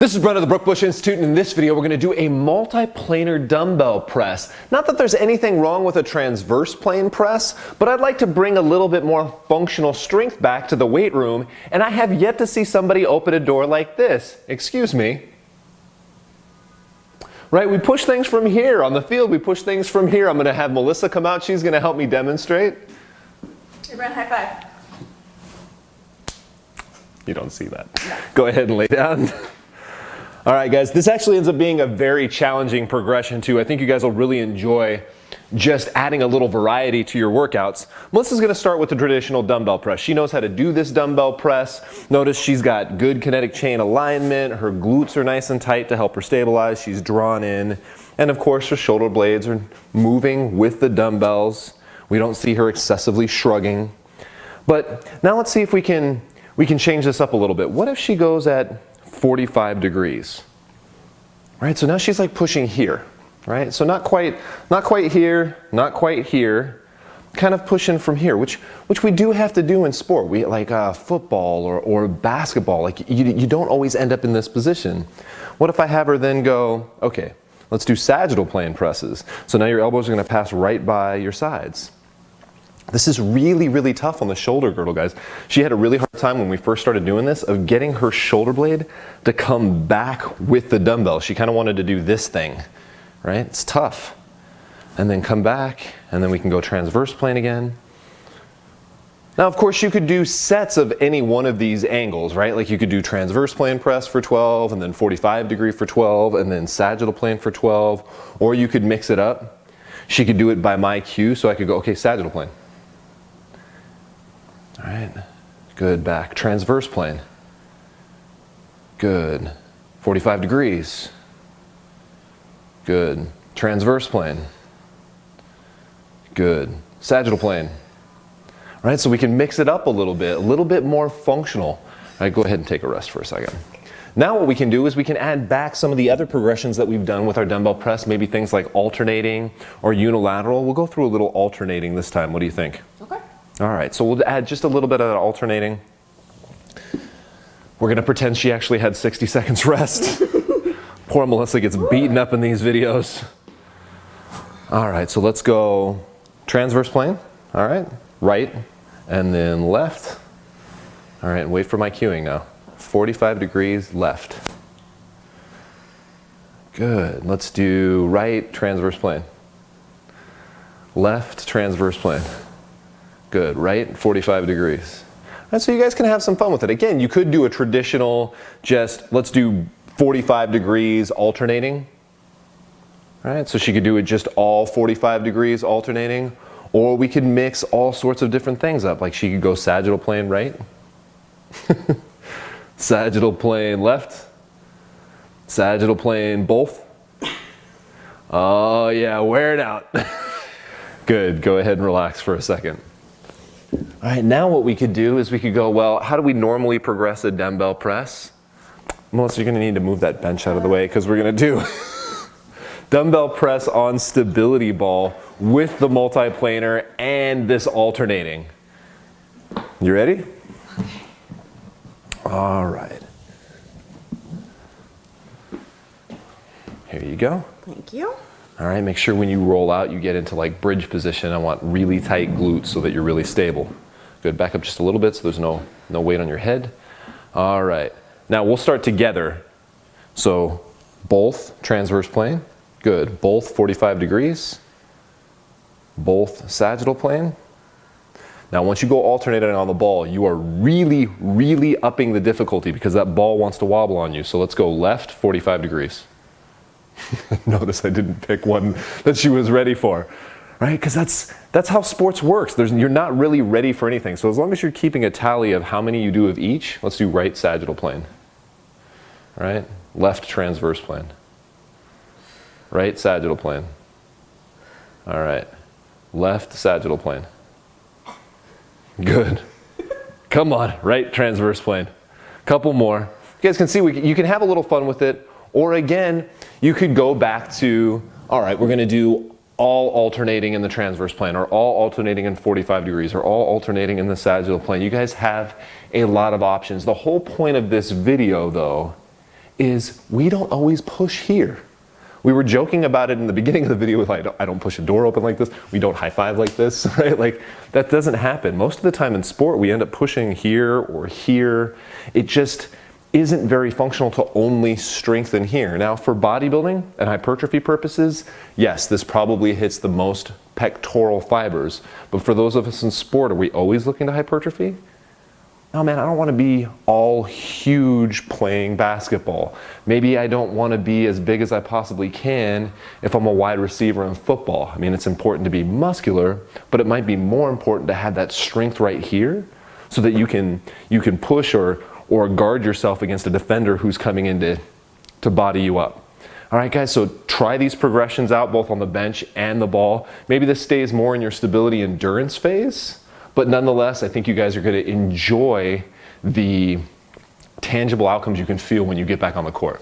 This is Brent of the Brookbush Institute, and in this video we're going to do a multi-planar dumbbell press. Not that there's anything wrong with a transverse plane press, but I'd like to bring a little bit more functional strength back to the weight room, and I have yet to see somebody open a door like this. Excuse me. Right, we push things from here. On the field, we push things from here. I'm going to have Melissa come out. She's going to help me demonstrate. Hey, Brent, high five. You don't see that. No. Go ahead and lay down. All right, guys, this actually ends up being a very challenging progression too. I think you guys will really enjoy just adding a little variety to your workouts. Melissa's gonna start with the traditional dumbbell press. She knows how to do this dumbbell press. Notice she's got good kinetic chain alignment. Her glutes are nice and tight to help her stabilize. She's drawn in. And of course, her shoulder blades are moving with the dumbbells. We don't see her excessively shrugging. But now let's see if we can change this up a little bit. What if she goes at 45 degrees, right? So now she's like pushing here, right? So not quite here, not quite here, kind of pushing from here, which we do have to do in sport. We like football or basketball, like you don't always end up in this position. What if I have her then go, okay, let's do sagittal plane presses. So now your elbows are gonna pass right by your sides. This is really, really tough on the shoulder girdle, guys. She had a really hard time when we first started doing this of getting her shoulder blade to come back with the dumbbell. She kind of wanted to do this thing, right? It's tough. And then come back, and then we can go transverse plane again. Now, of course, you could do sets of any one of these angles, right? Like you could do transverse plane press for 12, and then 45 degree for 12, and then sagittal plane for 12, or you could mix it up. She could do it by my cue, so I could go, okay, sagittal plane. All right, good, back, transverse plane, good, 45 degrees, good, transverse plane, good, sagittal plane. All right, so we can mix it up a little bit more functional. All right, go ahead and take a rest for a second. Now what we can do is we can add back some of the other progressions that we've done with our dumbbell press, maybe things like alternating or unilateral. We'll go through a little alternating this time. What do you think? Okay. All right, so we'll add just a little bit of alternating. We're gonna pretend she actually had 60 seconds rest. Poor Melissa gets beaten up in these videos. All right, so let's go transverse plane. All right, right, and then left. All right, wait for my cueing now. 45 degrees left. Good, let's do right, transverse plane. Left, transverse plane. Good, right? 45 degrees. And so you guys can have some fun with it. Again, you could do a traditional, just let's do 45 degrees alternating. All right, so she could do it just all 45 degrees alternating, or we could mix all sorts of different things up. Like she could go sagittal plane right, sagittal plane left, sagittal plane both. Oh yeah, wear it out. Good, go ahead and relax for a second. All right, now what we could do is we could go, well, how do we normally progress a dumbbell press? Melissa, you're gonna need to move that bench out of the way because we're gonna do dumbbell press on stability ball with the multi-planar and this alternating. You ready? All right. Here you go. Thank you. All right, make sure when you roll out, you get into like bridge position. I want really tight glutes so that you're really stable. Good, back up just a little bit so there's no weight on your head. All right, now we'll start together. So both transverse plane, good. Both 45 degrees, both sagittal plane. Now once you go alternating on the ball, you are really, really upping the difficulty because that ball wants to wobble on you. So let's go left, 45 degrees. Notice I didn't pick one that she was ready for, right? Because that's how sports works. You're not really ready for anything. So as long as you're keeping a tally of how many you do of each, let's do right sagittal plane, right? Left transverse plane, right sagittal plane. All right, left sagittal plane. Good. Come on, right transverse plane. Couple more. You guys can see you can have a little fun with it. Or again, you could go back to, all right, we're gonna do all alternating in the transverse plane, or all alternating in 45 degrees, or all alternating in the sagittal plane. You guys have a lot of options. The whole point of this video, though, is we don't always push here. We were joking about it in the beginning of the video with, I don't push a door open like this. We don't high five like this, right? Like, that doesn't happen. Most of the time in sport, we end up pushing here or here. It just isn't very functional to only strengthen here. Now, for bodybuilding and hypertrophy purposes, yes, this probably hits the most pectoral fibers. But for those of us in sport, are we always looking to hypertrophy? Oh man, I don't want to be all huge playing basketball. Maybe I don't want to be as big as I possibly can if I'm a wide receiver in football. I mean, it's important to be muscular, but it might be more important to have that strength right here so that you can push or guard yourself against a defender who's coming in to body you up. All right, guys, so try these progressions out both on the bench and the ball. Maybe this stays more in your stability endurance phase, but nonetheless, I think you guys are going to enjoy the tangible outcomes you can feel when you get back on the court.